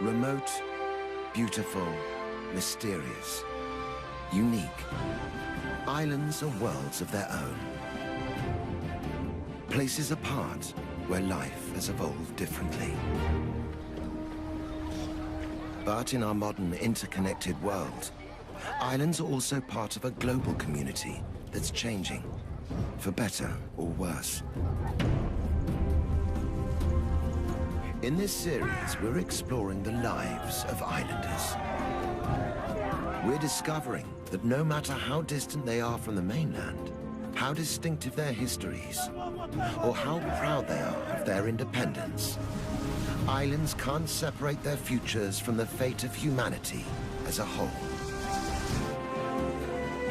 Remote, beautiful, mysterious, unique. Islands are worlds of their own. Places apart where life has evolved differently. But in our modern interconnected world, islands are also part of a global community that's changing, for better or worse. In this series, we're exploring the lives of islanders. We're discovering that no matter how distant they are from the mainland, how distinctive their histories, or how proud they are of their independence, islands can't separate their futures from the fate of humanity as a whole.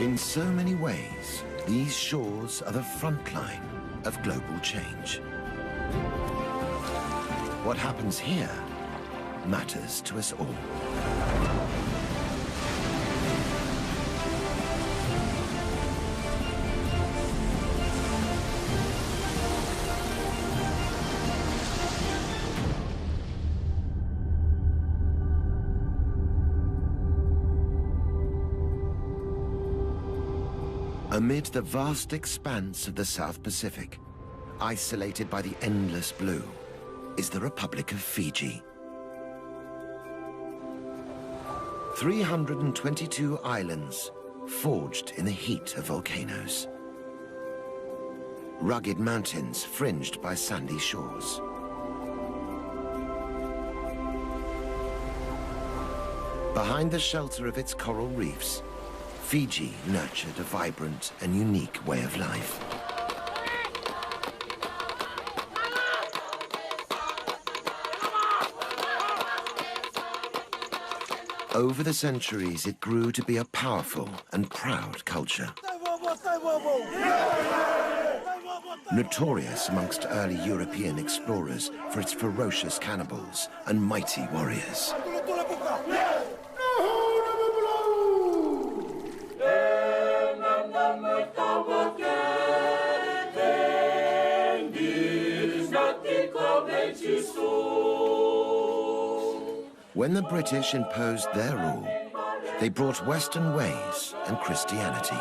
In so many ways, these shores are the front line of global change. What happens here matters to us all. Amid the vast expanse of the South Pacific, isolated by the endless blue, is the Republic of Fiji. 322 islands forged in the heat of volcanoes. Rugged mountains fringed by sandy shores. Behind the shelter of its coral reefs, Fiji nurtured a vibrant and unique way of life. Over the centuries, it grew to be a powerful and proud culture. Notorious amongst early European explorers for its ferocious cannibals and mighty warriors. When the British imposed their rule, they brought Western ways and Christianity.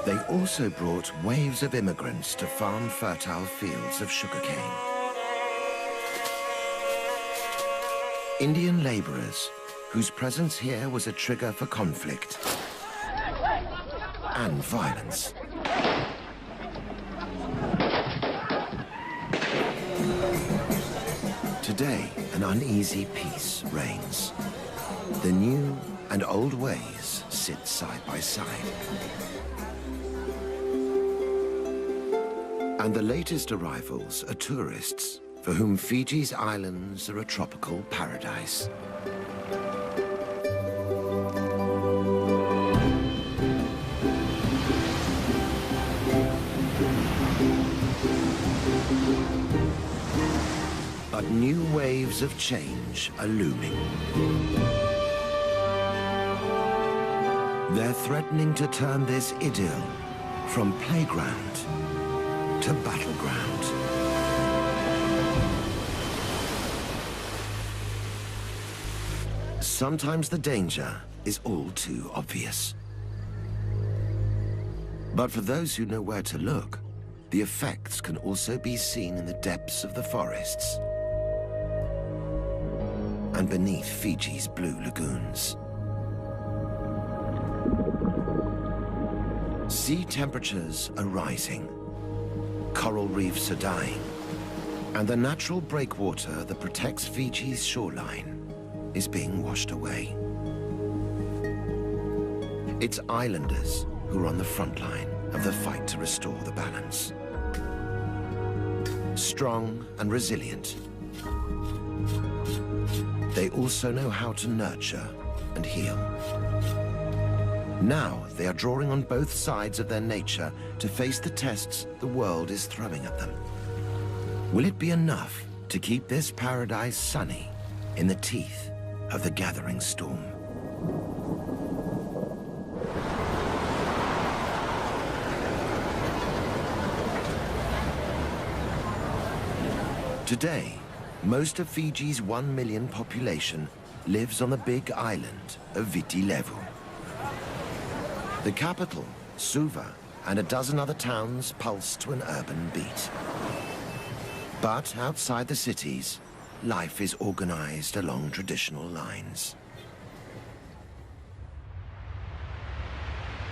They also brought waves of immigrants to farm fertile fields of sugarcane. Indian laborers, whose presence here was a trigger for conflict and violence. Today, an uneasy peace reigns. The new and old ways sit side by side. And the latest arrivals are tourists, for whom Fiji's islands are a tropical paradise. But new waves of change are looming. They're threatening to turn this idyll from playground to battleground. Sometimes the danger is all too obvious. But for those who know where to look, the effects can also be seen in the depths of the forests and beneath Fiji's blue lagoons. Sea temperatures are rising, coral reefs are dying, and the natural breakwater that protects Fiji's shoreline is being washed away. It's islanders who are on the front line of the fight to restore the balance. Strong and resilient, they also know how to nurture and heal. Now they are drawing on both sides of their nature to face the tests the world is throwing at them. Will it be enough to keep this paradise sunny in the teeth of the gathering storm? Today, Most of Fiji's 1 million population lives on the big island of Viti Levu. The capital, Suva, and a dozen other towns pulse to an urban beat. But outside the cities, life is organized along traditional lines.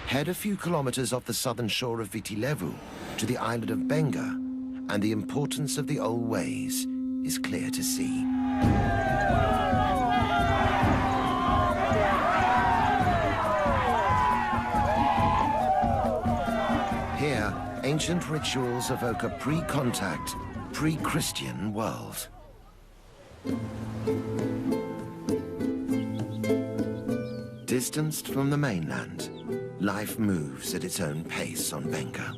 Head a few kilometers off the southern shore of Viti Levu to the island of Benga, and the importance of the old ways is clear to see. Here, ancient rituals evoke a pre-contact, pre-Christian world. Distanced from the mainland, life moves at its own pace on Benga.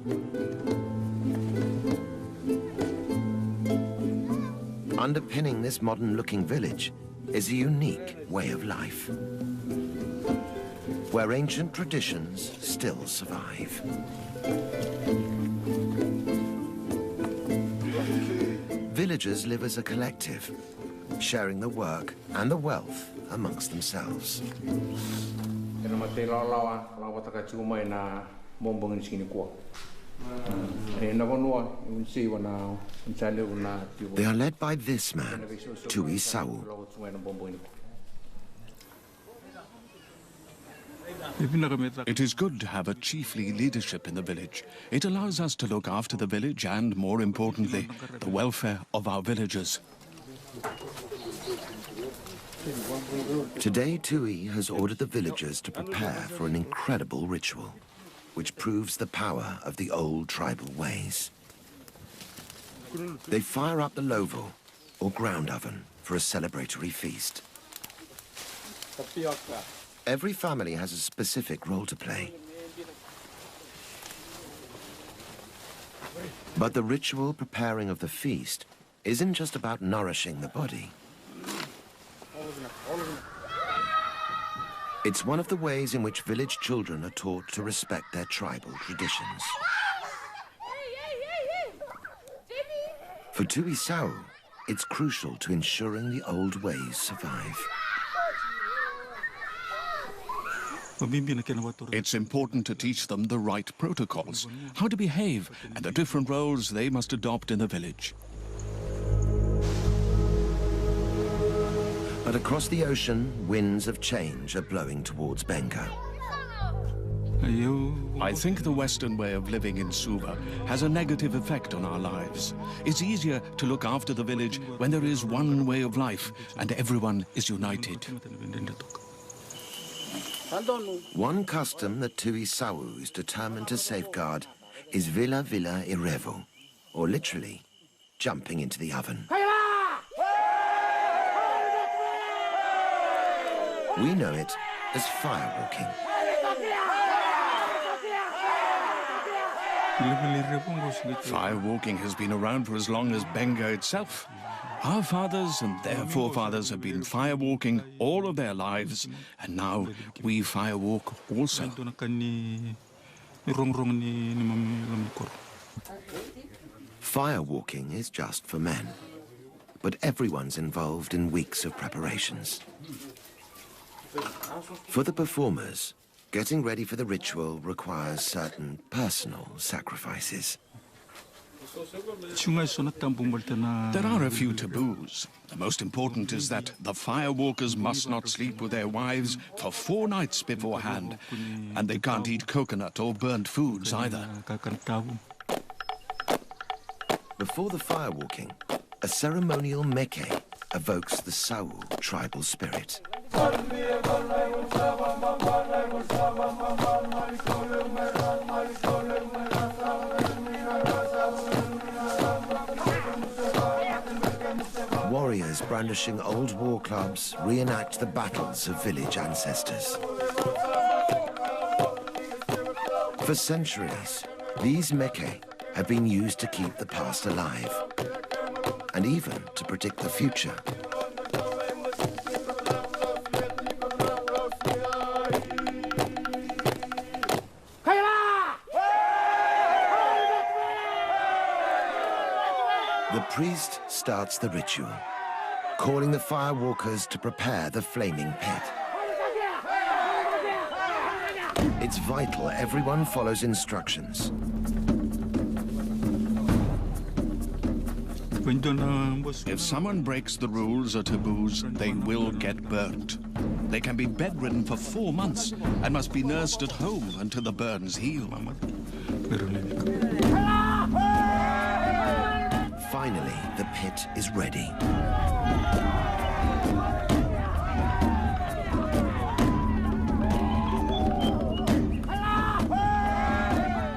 Underpinning this modern-looking village is a unique way of life, where ancient traditions still survive. Villagers live as a collective, sharing the work and the wealth amongst themselves. They are led by this man, Tui Sau. It is good to have a chiefly leadership in the village. It allows us to look after the village and, more importantly, the welfare of our villagers. Today, Tui has ordered the villagers to prepare for an incredible ritual, which proves the power of the old tribal ways. They fire up the lovo, or ground oven, for a celebratory feast. Every family has a specific role to play. But the ritual preparing of the feast isn't just about nourishing the body. It's one of the ways in which village children are taught to respect their tribal traditions. For Tui Sau, it's crucial to ensuring the old ways survive. It's important to teach them the right protocols, how to behave, and the different roles they must adopt in the village. But across the ocean, winds of change are blowing towards Benga. I think the Western way of living in Suva has a negative effect on our lives. It's easier to look after the village when there is one way of life and everyone is united. One custom that Tui Sau is determined to safeguard is Vila Vila Irevo, or literally, jumping into the oven. We know it as firewalking. Firewalking has been around for as long as Benga itself. Our fathers and their forefathers have been firewalking all of their lives, and now we firewalk also. Firewalking is just for men, but everyone's involved in weeks of preparations. For the performers, getting ready for the ritual requires certain personal sacrifices. There are a few taboos. The most important is that the firewalkers must not sleep with their wives for 4 nights beforehand, and they can't eat coconut or burnt foods either. Before the firewalking, a ceremonial meke evokes the Sau tribal spirit. Warriors brandishing old war clubs reenact the battles of village ancestors. For centuries, these meke have been used to keep the past alive, and even to predict the future. The priest starts the ritual, calling the firewalkers to prepare the flaming pit. It's vital everyone follows instructions. If someone breaks the rules or taboos, they will get burnt. They can be bedridden for 4 months and must be nursed at home until the burns heal. Finally, the pit is ready.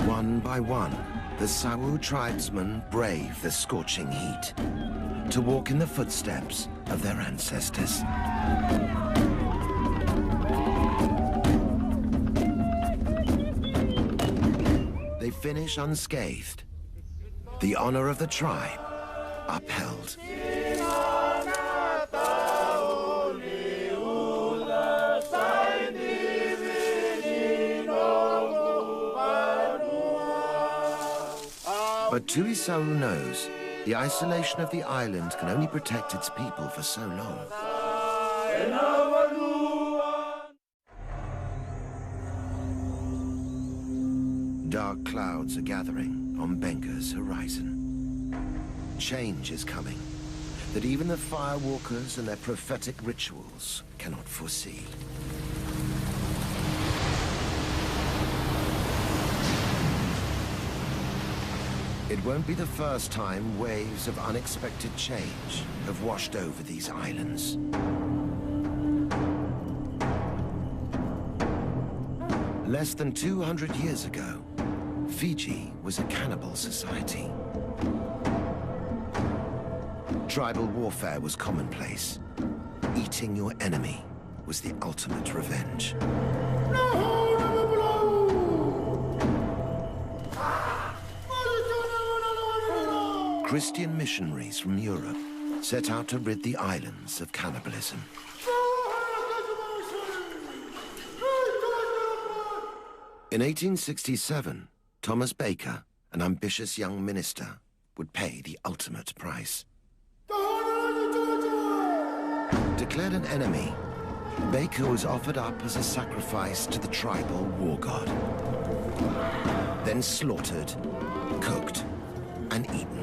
One by one, the Sawu tribesmen brave the scorching heat to walk in the footsteps of their ancestors. They finish unscathed, the honor of the tribe upheld. But Tuisaru knows the isolation of the island can only protect its people for so long. Dark clouds are gathering on Benga's horizon. Change is coming that even the firewalkers and their prophetic rituals cannot foresee. It won't be the first time waves of unexpected change have washed over these islands. Less than 200 years ago, Fiji was a cannibal society. Tribal warfare was commonplace. Eating your enemy was the ultimate revenge. Christian missionaries from Europe set out to rid the islands of cannibalism. In 1867, Thomas Baker, an ambitious young minister, would pay the ultimate price. Declared an enemy, Baker was offered up as a sacrifice to the tribal war god. Then slaughtered, cooked, and eaten.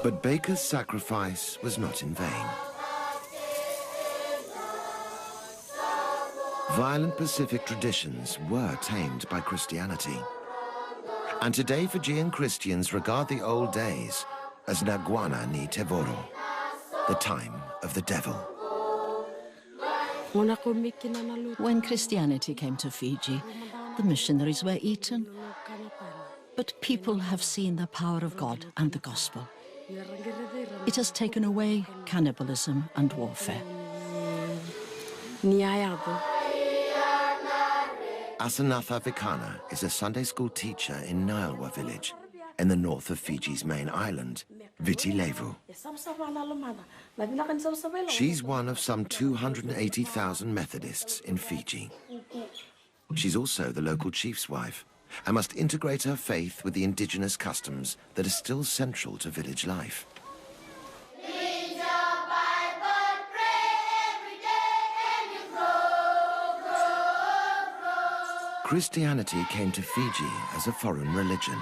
But Baker's sacrifice was not in vain. Violent Pacific traditions were tamed by Christianity. And today Fijian Christians regard the old days as Naguana ni Tevoro, the time of the devil. When Christianity came to Fiji, the missionaries were eaten. But people have seen the power of God and the gospel. It has taken away cannibalism and warfare. Asanatha Vikana is a Sunday school teacher in Nialwa village, in the north of Fiji's main island, Viti Levu. She's one of some 280,000 Methodists in Fiji. She's also the local chief's wife, and must integrate her faith with the indigenous customs that are still central to village life. Read your Bible, pray every day, and you grow. Christianity came to Fiji as a foreign religion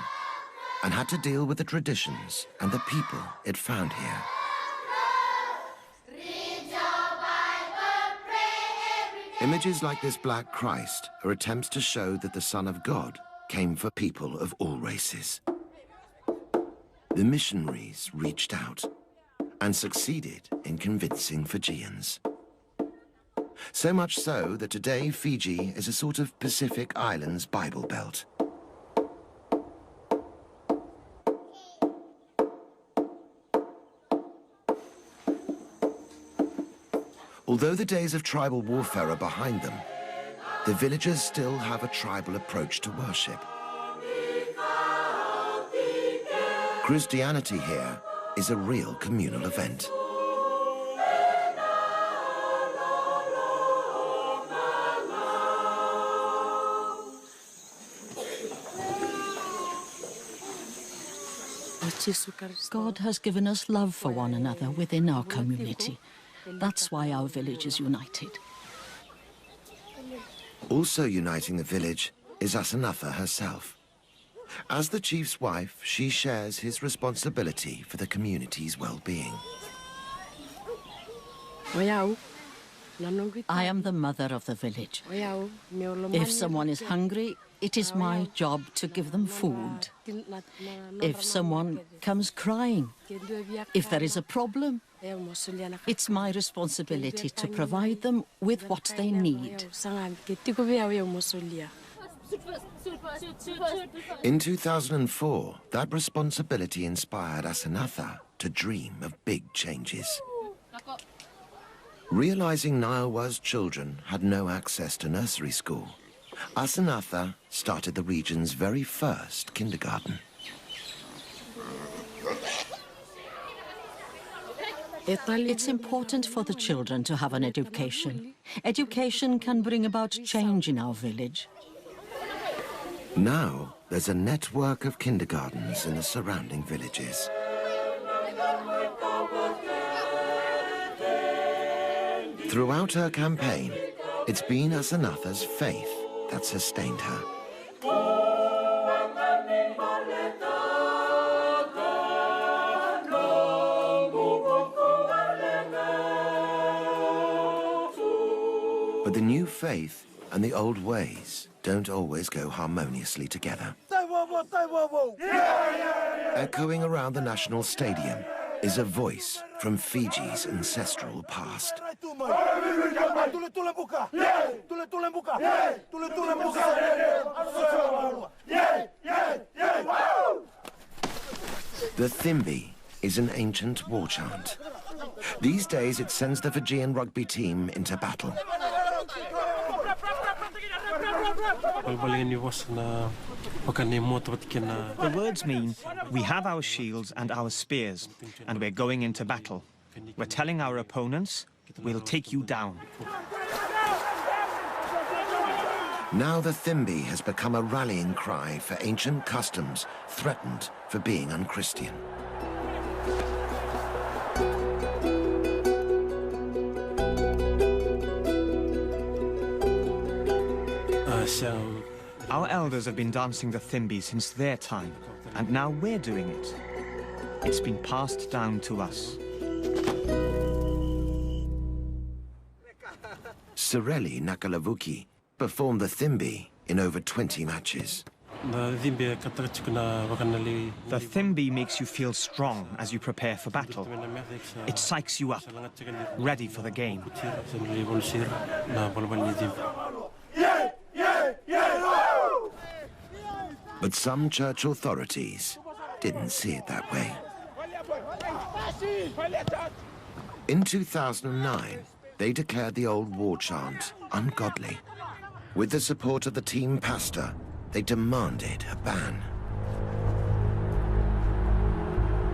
and had to deal with the traditions and the people it found here. Read your Bible, pray every day. Images like this Black Christ are attempts to show that the Son of God came for people of all races. The missionaries reached out and succeeded in convincing Fijians. So much so that today Fiji is a sort of Pacific Islands Bible Belt. Although the days of tribal warfare are behind them, the villagers still have a tribal approach to worship. Christianity here is a real communal event. God has given us love for one another within our community. That's why our village is united. Also uniting the village is Asanatha herself. As the chief's wife, she shares his responsibility for the community's well-being. I am the mother of the village. If someone is hungry, it is my job to give them food. If someone comes crying, if there is a problem, it's my responsibility to provide them with what they need. In 2004, that responsibility inspired Asanatha to dream of big changes. Realizing Nilewa's children had no access to nursery school, Asanatha started the region's very first kindergarten. It's important for the children to have an education. Education can bring about change in our village. Now, there's a network of kindergartens in the surrounding villages. Throughout her campaign, it's been Asanatha's faith that sustained her. But the new faith and the old ways don't always go harmoniously together. Echoing around the National Stadium is a voice from Fiji's ancestral past. The Thimbi is an ancient war chant. These days it sends the Fijian rugby team into battle. The words mean, we have our shields and our spears, and we're going into battle. We're telling our opponents, we'll take you down. Now the Thimbi has become a rallying cry for ancient customs threatened for being unchristian. Our elders have been dancing the Thimbi since their time, and now we're doing it. It's been passed down to us. Sireli Nakalavuki performed the Thimbi in over 20 matches. The Thimbi makes you feel strong as you prepare for battle. It psychs you up, ready for the game. But some church authorities didn't see it that way. In 2009, they declared the old war chant ungodly. With the support of the team pastor, they demanded a ban.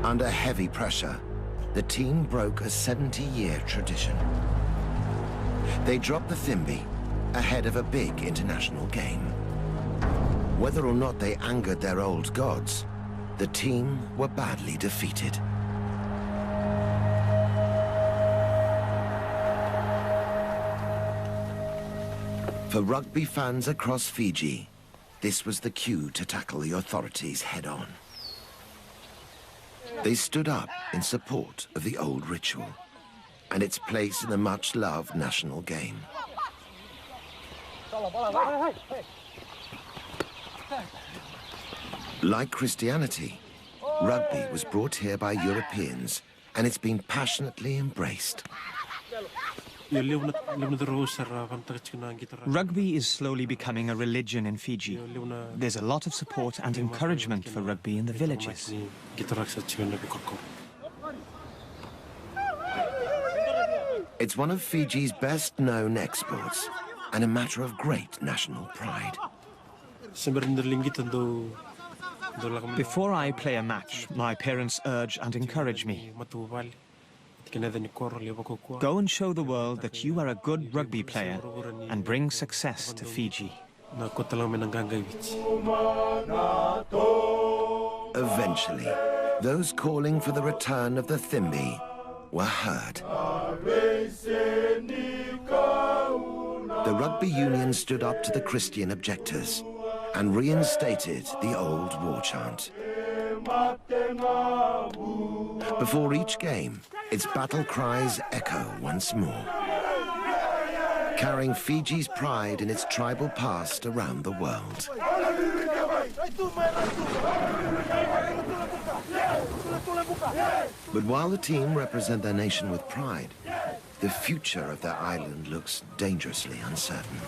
Under heavy pressure, the team broke a 70-year tradition. They dropped the Thimbi ahead of a big international game. Whether or not they angered their old gods, the team were badly defeated. For rugby fans across Fiji, this was the cue to tackle the authorities head-on. They stood up in support of the old ritual and its place in the much-loved national game. Like Christianity, rugby was brought here by Europeans, and it's been passionately embraced. Rugby is slowly becoming a religion in Fiji. There's a lot of support and encouragement for rugby in the villages. It's one of Fiji's best-known exports, and a matter of great national pride. Before I play a match, my parents urge and encourage me. Go and show the world that you are a good rugby player and bring success to Fiji. Eventually, those calling for the return of the Thimbi were heard. The rugby union stood up to the Christian objectors and reinstated the old war chant. Before each game, its battle cries echo once more, carrying Fiji's pride in its tribal past around the world. But while the team represent their nation with pride, the future of their island looks dangerously uncertain.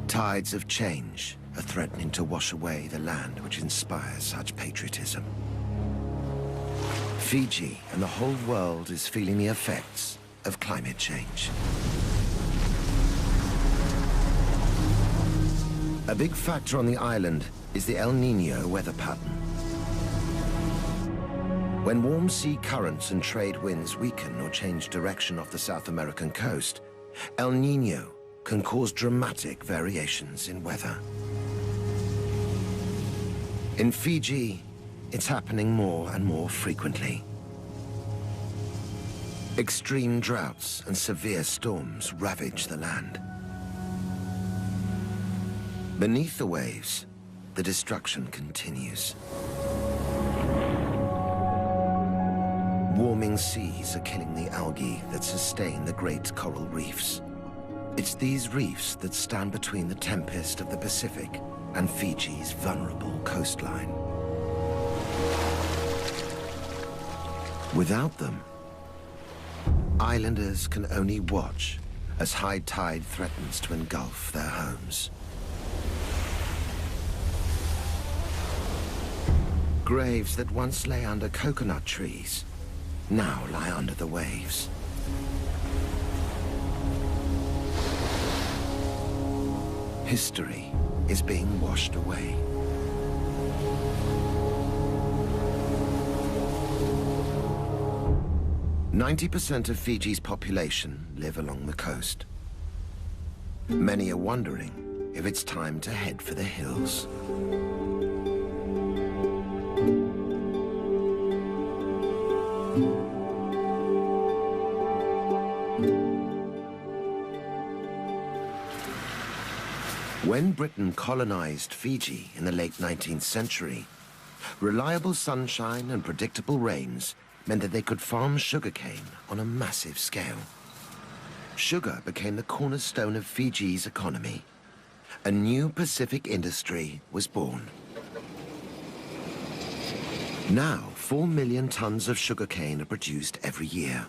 Tides of change are threatening to wash away the land which inspires such patriotism. Fiji and the whole world is feeling the effects of climate change. A big factor on the island is the El Niño weather pattern. When warm sea currents and trade winds weaken or change direction off the South American coast, El Niño can cause dramatic variations in weather. In Fiji, it's happening more and more frequently. Extreme droughts and severe storms ravage the land. Beneath the waves, the destruction continues. Warming seas are killing the algae that sustain the great coral reefs. It's these reefs that stand between the tempest of the Pacific and Fiji's vulnerable coastline. Without them, islanders can only watch as high tide threatens to engulf their homes. Graves that once lay under coconut trees now lie under the waves. History is being washed away. "90% of Fiji's population live along the coast. Many are wondering if it's time to head for the hills. When Britain colonized Fiji in the late 19th century, reliable sunshine and predictable rains meant that they could farm sugarcane on a massive scale. Sugar became the cornerstone of Fiji's economy. A new Pacific industry was born. Now, 4 million tons of sugarcane are produced every year.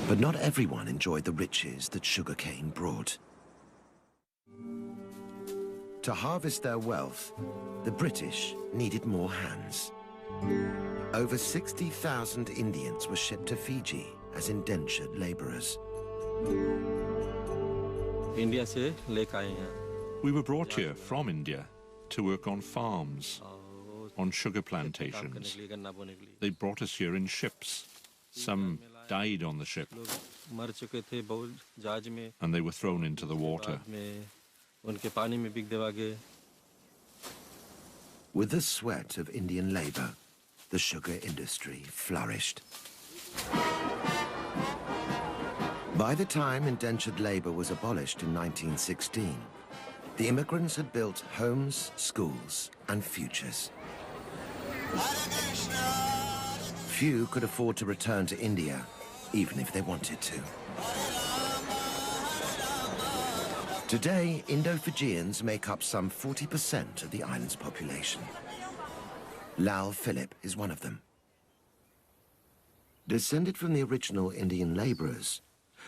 But not everyone enjoyed the riches that sugarcane brought. To harvest their wealth, the British needed more hands. Over 60,000 Indians were shipped to Fiji as indentured laborers. We were brought here from India to work on farms, on sugar plantations. They brought us here in ships. Some died on the ship, and they were thrown into the water. With the sweat of Indian labor, the sugar industry flourished. By the time indentured labor was abolished in 1916, the immigrants had built homes, schools, and futures. Few could afford to return to India, even if they wanted to. Today, Indo-Fijians make up some 40% of the island's population. Lal Philip is one of them. Descended from the original Indian laborers,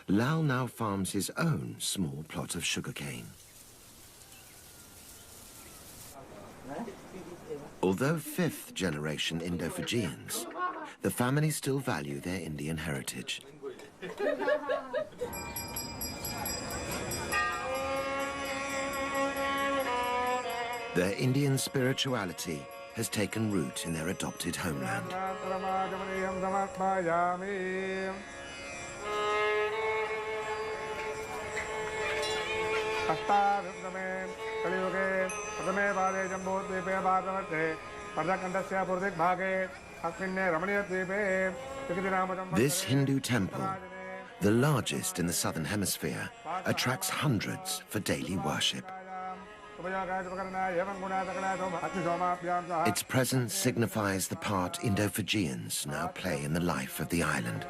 Lal now farms his own small plot of sugarcane. Although fifth-generation Indo-Fijians, the family still value their Indian heritage. Their Indian spirituality has taken root in their adopted homeland. This Hindu temple, the largest in the southern hemisphere, attracts hundreds for daily worship. Its presence signifies the part Indo-Fijians now play in the life of the island.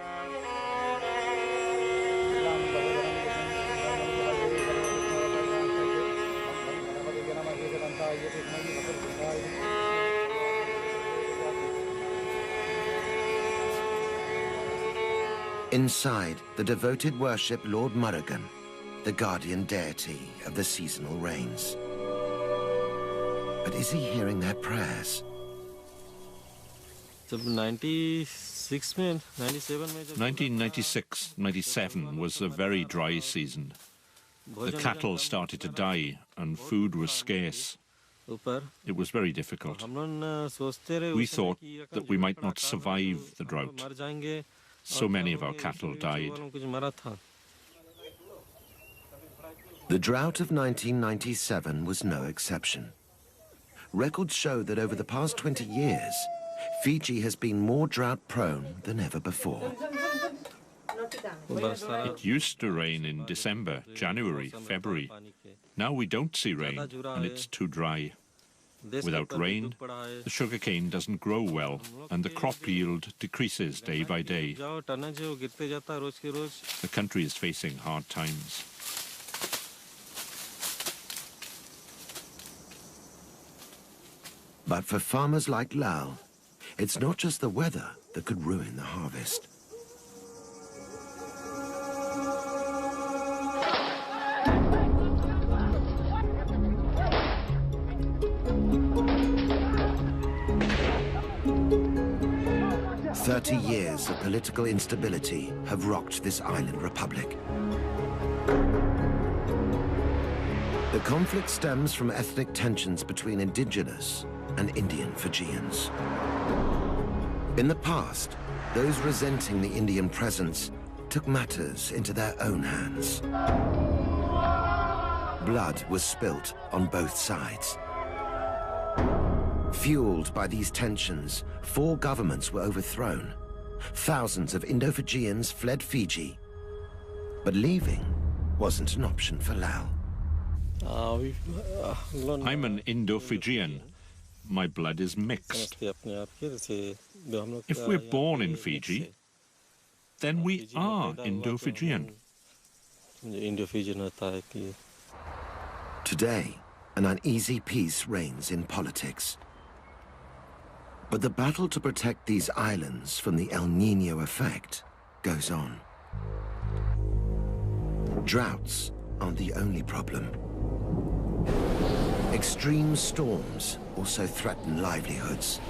Inside, the devoted worship Lord Murugan, the guardian deity of the seasonal rains. But is he hearing their prayers? 1996-97 was a very dry season. The cattle started to die and food was scarce. It was very difficult. We thought that we might not survive the drought. So many of our cattle died. The drought of 1997 was no exception. Records show that over the past 20 years, Fiji has been more drought-prone than ever before. It used to rain in December, January, February. Now we don't see rain, and it's too dry. Without rain, the sugarcane doesn't grow well, and the crop yield decreases day by day. The country is facing hard times. But for farmers like Lal, it's not just the weather that could ruin the harvest. "30 years of political instability have rocked this island republic. The conflict stems from ethnic tensions between indigenous and Indian Fijians. In the past, those resenting the Indian presence took matters into their own hands. Blood was spilt on both sides. Fueled by these tensions, 4 governments were overthrown. Thousands of Indo-Fijians fled Fiji. But leaving wasn't an option for Lal. I'm an Indo-Fijian. My blood is mixed. If we're born in Fiji, then we are Indo-Fijian. Today, an uneasy peace reigns in politics. But the battle to protect these islands from the El Niño effect goes on. Droughts aren't the only problem. Extreme storms also threaten livelihoods.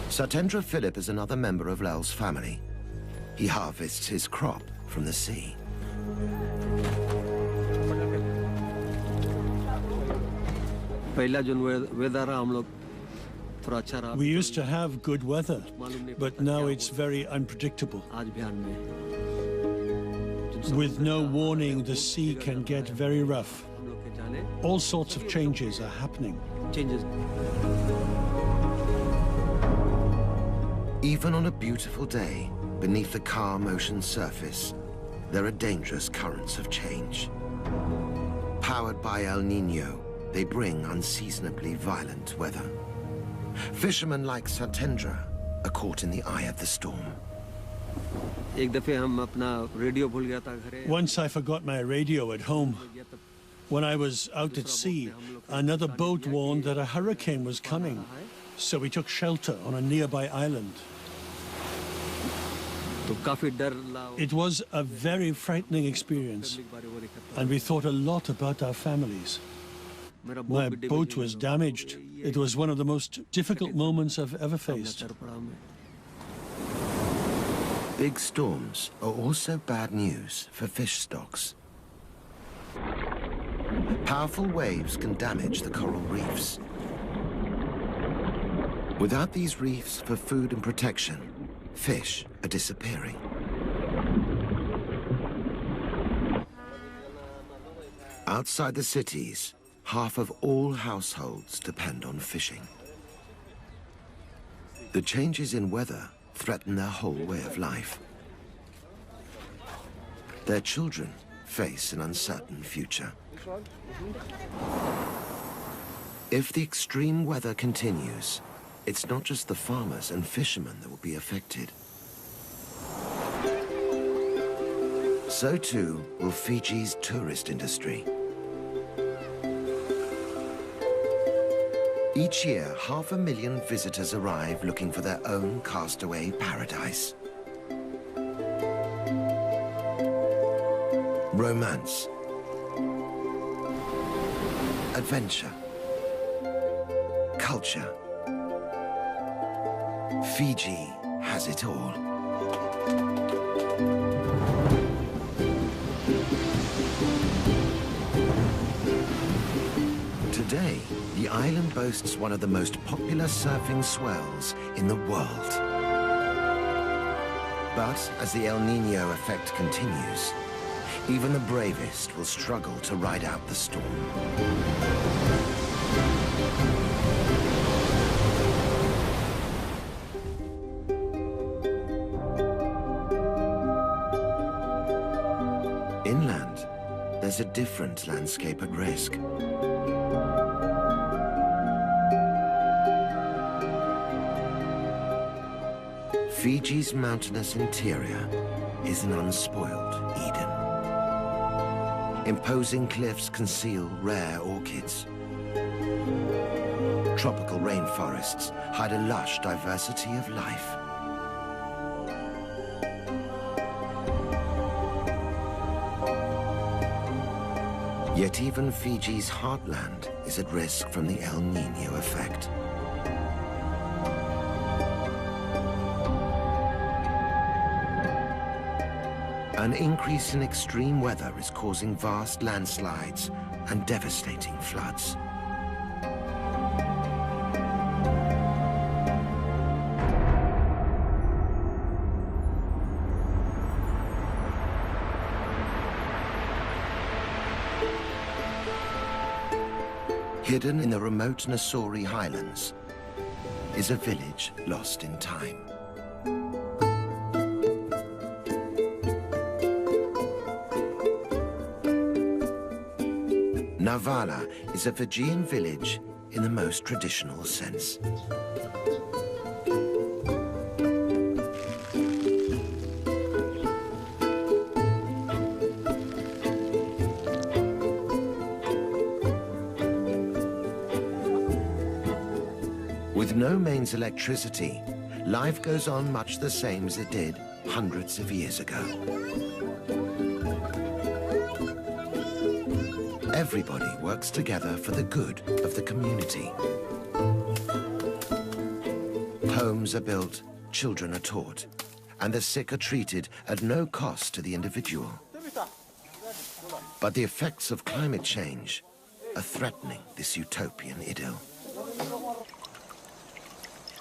Satendra Philip is another member of Lal's family. He harvests his crop from the sea. We used to have good weather, but now it's very unpredictable. With no warning, the sea can get very rough. All sorts of changes are happening. Even on a beautiful day, beneath the calm ocean surface, there are dangerous currents of change. Powered by El Niño, they bring unseasonably violent weather. Fishermen like Satendra are caught in the eye of the storm. Once I forgot my radio at home. When I was out at sea, another boat warned that a hurricane was coming, so we took shelter on a nearby island. It was a very frightening experience, and we thought a lot about our families. My boat was damaged. It was one of the most difficult moments I've ever faced. Big storms are also bad news for fish stocks. Powerful waves can damage the coral reefs. Without these reefs for food and protection, fish are disappearing. Outside the cities, half of all households depend on fishing. The changes in weather threaten their whole way of life. Their children face an uncertain future. If the extreme weather continues, it's not just the farmers and fishermen that will be affected. So too will Fiji's tourist industry. Each year, 500,000 visitors arrive looking for their own castaway paradise. Romance, adventure, culture. Fiji has it all. Today, the island boasts one of the most popular surfing swells in the world. But as the El Niño effect continues, even the bravest will struggle to ride out the storm. Inland, there's a different landscape at risk. Fiji's mountainous interior is an unspoiled Eden. Imposing cliffs conceal rare orchids. Tropical rainforests hide a lush diversity of life. Yet even Fiji's heartland is at risk from the El Niño effect. An increase in extreme weather is causing vast landslides and devastating floods. Hidden in the remote Nasori highlands is a village lost in time. Navala is a Fijian village in the most traditional sense. With no mains electricity, life goes on much the same as it did hundreds of years ago. Everybody works together for the good of the community. Homes are built, children are taught, and the sick are treated at no cost to the individual. But the effects of climate change are threatening this utopian idyll.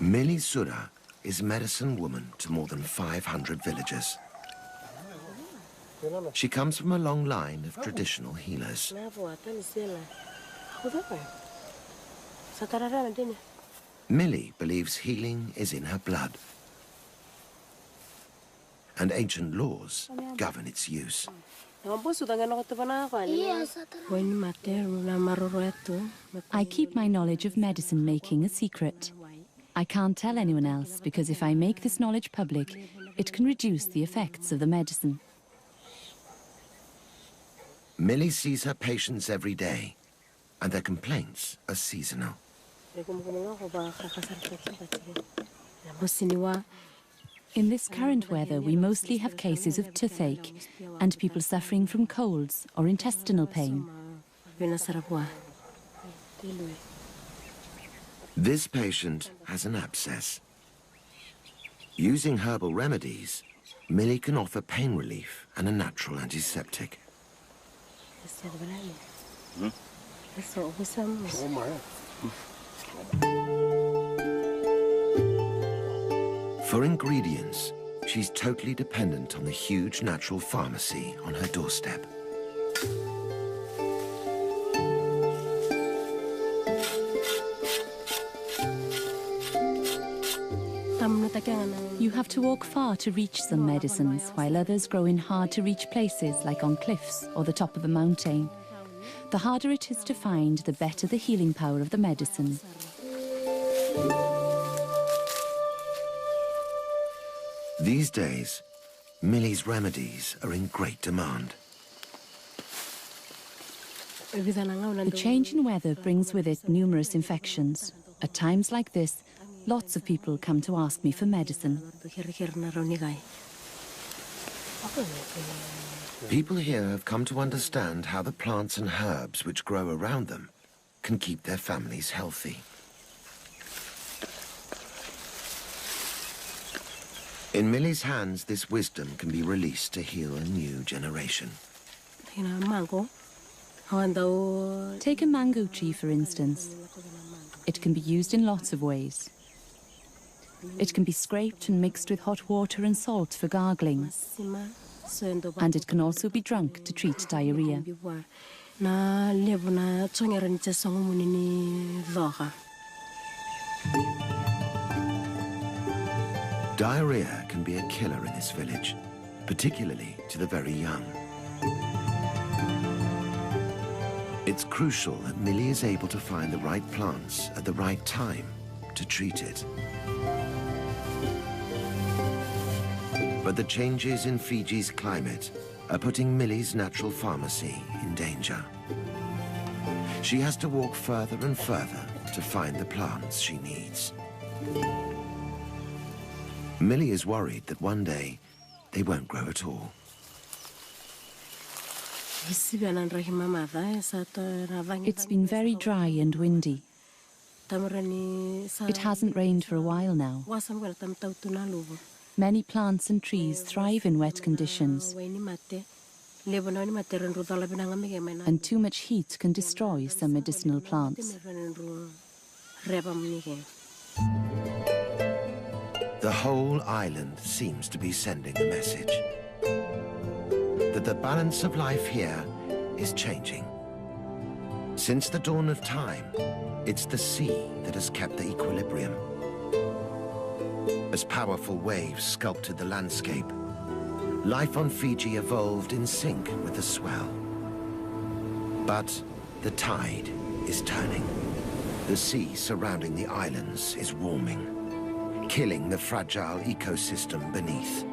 Mili Sura is medicine woman to more than 500 villagers. She comes from a long line of traditional healers. Millie believes healing is in her blood, and ancient laws govern its use. I keep my knowledge of medicine making a secret. I can't tell anyone else because if I make this knowledge public, it can reduce the effects of the medicine. Millie sees her patients every day, and their complaints are seasonal. In this current weather, we mostly have cases of toothache and people suffering from colds or intestinal pain. This patient has an abscess. Using herbal remedies, Millie can offer pain relief and a natural antiseptic. For ingredients, she's totally dependent on the huge natural pharmacy on her doorstep. You have to walk far to reach some medicines, while others grow in hard-to-reach places like on cliffs or the top of a mountain. The harder it is to find, the better the healing power of the medicine. These days, Millie's remedies are in great demand. The change in weather brings with it numerous infections. At times like this, lots of people come to ask me for medicine. People here have come to understand how the plants and herbs which grow around them can keep their families healthy. In Millie's hands, this wisdom can be released to heal a new generation. Take a mango tree, for instance. It can be used in lots of ways. It can be scraped and mixed with hot water and salt for gargling. And it can also be drunk to treat diarrhea. Diarrhea can be a killer in this village, particularly to the very young. It's crucial that Millie is able to find the right plants at the right time to treat it. But the changes in Fiji's climate are putting Millie's natural pharmacy in danger. She has to walk further and further to find the plants she needs. Millie is worried that one day they won't grow at all. It's been very dry and windy. It hasn't rained for a while now. Many plants and trees thrive in wet conditions, and too much heat can destroy some medicinal plants. The whole island seems to be sending a message that the balance of life here is changing. Since the dawn of time, it's the sea that has kept the equilibrium. As powerful waves sculpted the landscape, life on Fiji evolved in sync with the swell. But the tide is turning. The sea surrounding the islands is warming, killing the fragile ecosystem beneath.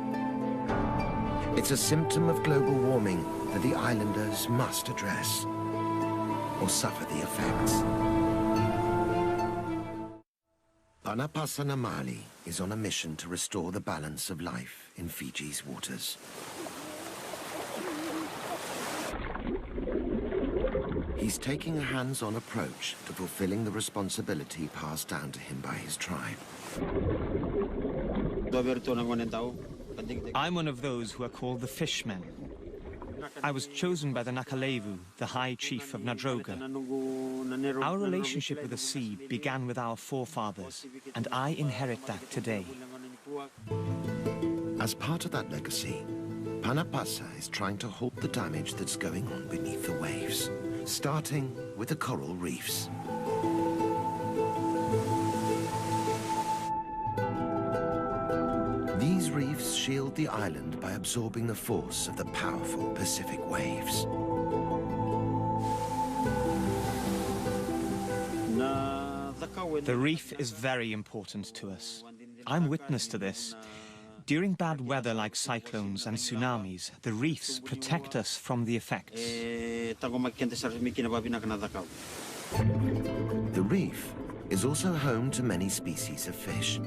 It's a symptom of global warming that the islanders must address, or suffer the effects. Panapasanamali is on a mission to restore the balance of life in Fiji's waters. He's taking a hands-on approach to fulfilling the responsibility passed down to him by his tribe. I'm one of those who are called the Fishmen. I was chosen by the Nakalevu, the High Chief of Nadroga. Our relationship with the sea began with our forefathers, and I inherit that today. As part of that legacy, Panapasa is trying to halt the damage that's going on beneath the waves, starting with the coral reefs. These reefs shield the island by absorbing the force of the powerful Pacific waves. The reef is very important to us. I'm witness to this. During bad weather like cyclones and tsunamis, the reefs protect us from the effects. The reef is also home to many species of fish.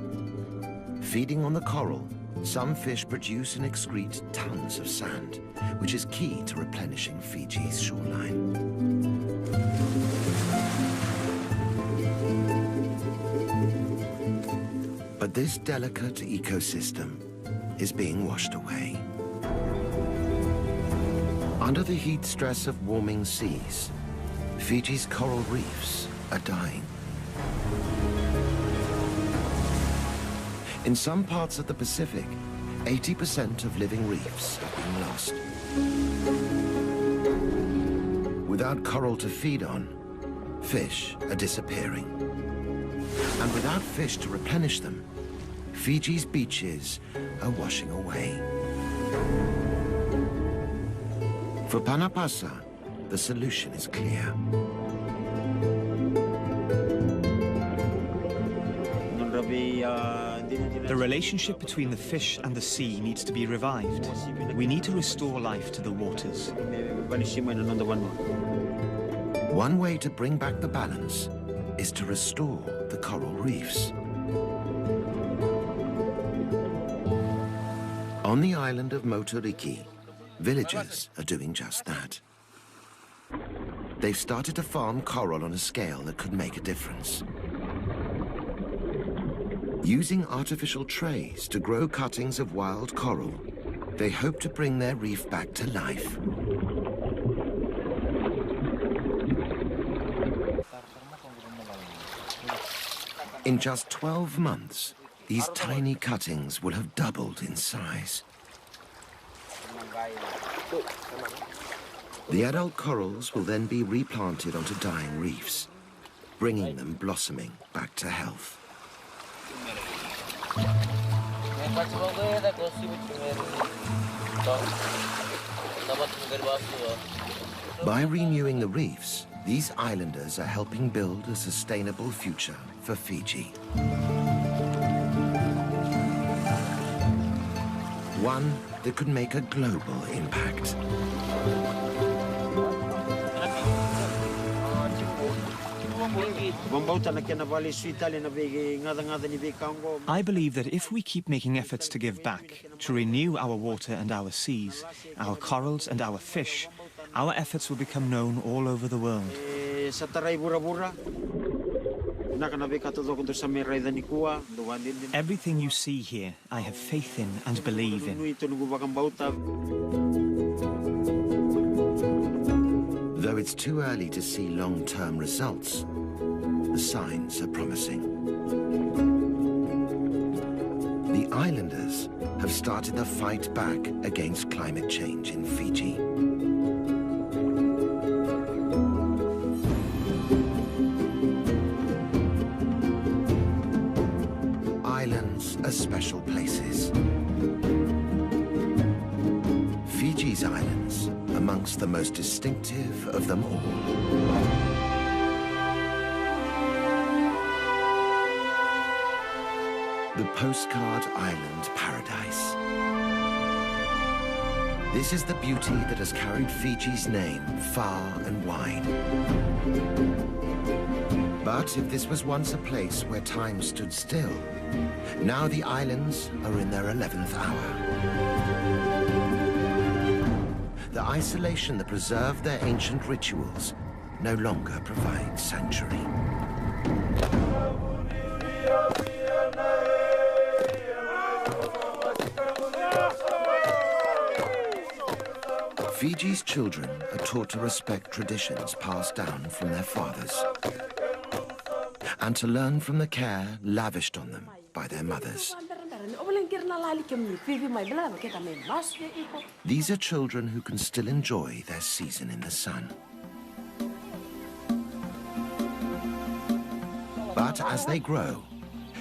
Feeding on the coral, some fish produce and excrete tons of sand, which is key to replenishing Fiji's shoreline. But this delicate ecosystem is being washed away. Under the heat stress of warming seas, Fiji's coral reefs are dying. In some parts of the Pacific, 80% of living reefs have been lost. Without coral to feed on, fish are disappearing. And without fish to replenish them, Fiji's beaches are washing away. For Panapasa, the solution is clear. The relationship between the fish and the sea needs to be revived. We need to restore life to the waters. One way to bring back the balance is to restore the coral reefs. On the island of Motoriki, villagers are doing just that. They've started to farm coral on a scale that could make a difference. Using artificial trays to grow cuttings of wild coral, they hope to bring their reef back to life. In just 12 months, these tiny cuttings will have doubled in size. The adult corals will then be replanted onto dying reefs, bringing them blossoming back to health. By renewing the reefs, these islanders are helping build a sustainable future for Fiji. One that could make a global impact. I believe that if we keep making efforts to give back, to renew our water and our seas, our corals and our fish, our efforts will become known all over the world. Everything you see here, I have faith in and believe in. Though it's too early to see long-term results, the signs are promising. The islanders have started the fight back against climate change in Fiji. Islands are special places. Fiji's islands amongst the most distinctive of them all. The postcard island paradise. This is the beauty that has carried Fiji's name far and wide. But if this was once a place where time stood still, now the islands are in their 11th hour. The isolation that preserved their ancient rituals no longer provides sanctuary. Fiji's children are taught to respect traditions passed down from their fathers and to learn from the care lavished on them by their mothers. These are children who can still enjoy their season in the sun. But as they grow,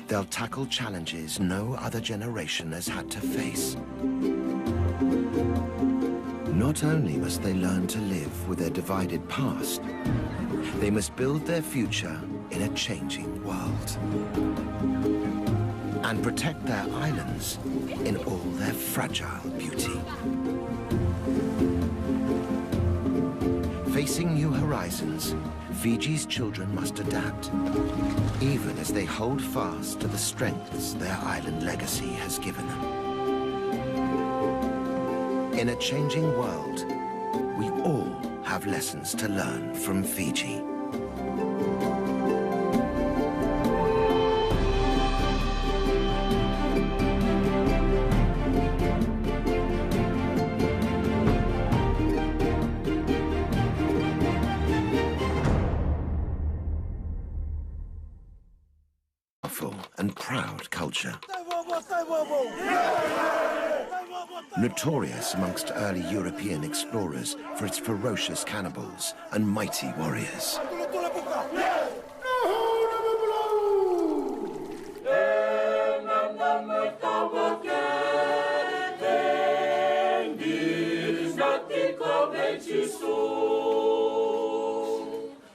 they'll tackle challenges no other generation has had to face. Not only must they learn to live with their divided past, they must build their future in a changing world and protect their islands in all their fragile beauty. Facing new horizons, Fiji's children must adapt, even as they hold fast to the strengths their island legacy has given them. In a changing world, we all have lessons to learn from Fiji. Powerful and proud culture. Notorious amongst early European explorers for its ferocious cannibals and mighty warriors.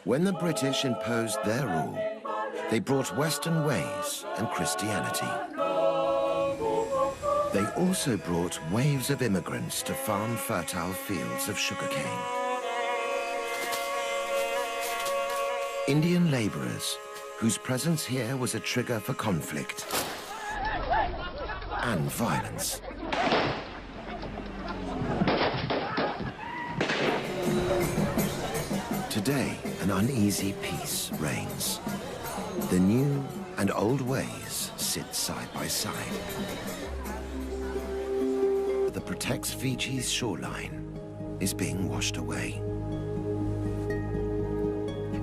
When the British imposed their rule, they brought Western ways and Christianity. They also brought waves of immigrants to farm fertile fields of sugarcane. Indian laborers, whose presence here was a trigger for conflict and violence. Today, an uneasy peace reigns. The new and old ways sit side by side. That protects Fiji's shoreline is being washed away.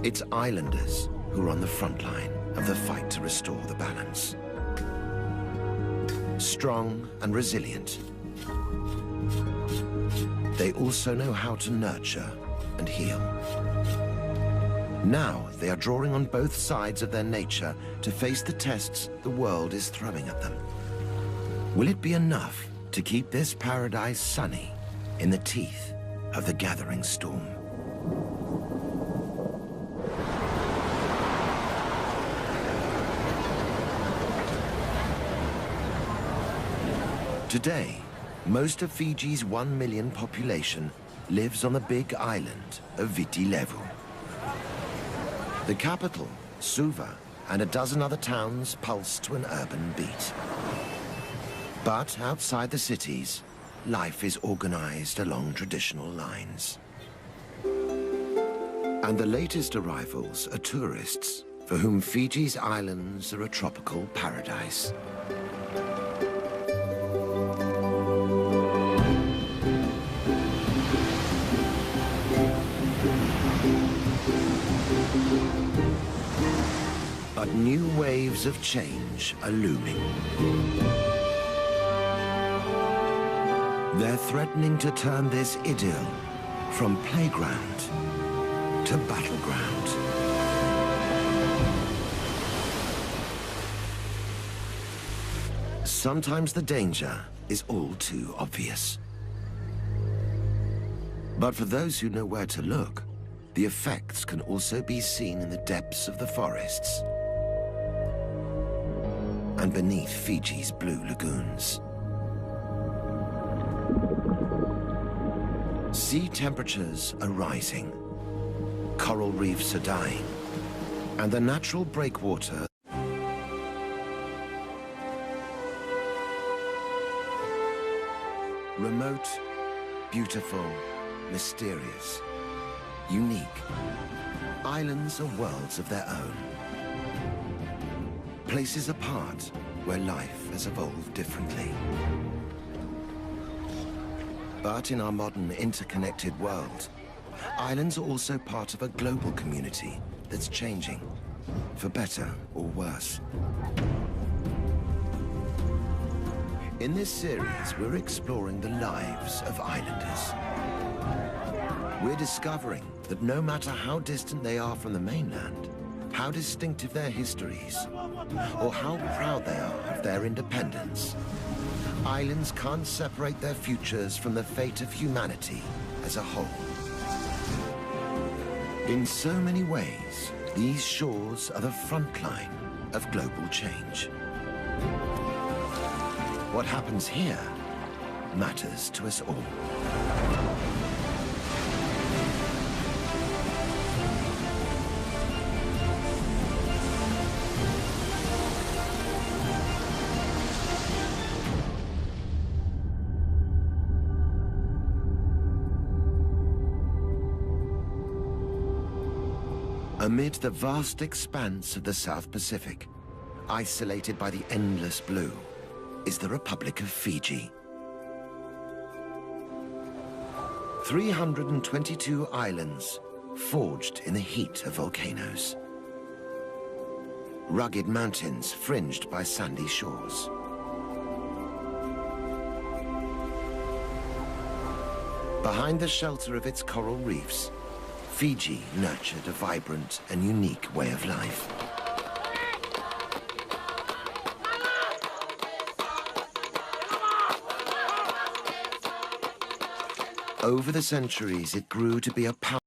It's islanders who are on the front line of the fight to restore the balance. Strong and resilient, they also know how to nurture and heal. Now they are drawing on both sides of their nature to face the tests the world is throwing at them. Will it be enough to keep this paradise sunny in the teeth of the gathering storm? Today, most of Fiji's 1 million population lives on the big island of Viti Levu. The capital, Suva, and a dozen other towns pulse to an urban beat. But outside the cities, life is organized along traditional lines. And the latest arrivals are tourists for whom Fiji's islands are a tropical paradise. But new waves of change are looming. They're threatening to turn this idyll from playground to battleground. Sometimes the danger is all too obvious. But for those who know where to look, the effects can also be seen in the depths of the forests and beneath Fiji's blue lagoons. Sea temperatures are rising, coral reefs are dying, and the natural breakwater remote, beautiful, mysterious, unique. Islands are worlds of their own. Places apart where life has evolved differently. But in our modern interconnected world, islands are also part of a global community that's changing, for better or worse. In this series, we're exploring the lives of islanders. We're discovering that no matter how distant they are from the mainland, how distinctive their histories, or how proud they are of their independence, islands can't separate their futures from the fate of humanity as a whole. In so many ways, these shores are the front line of global change. What happens here matters to us all. Amid the vast expanse of the South Pacific, isolated by the endless blue, is the Republic of Fiji. 322 islands forged in the heat of volcanoes. Rugged mountains fringed by sandy shores. Behind the shelter of its coral reefs, Fiji nurtured a vibrant and unique way of life. Over the centuries, it grew to be a powerful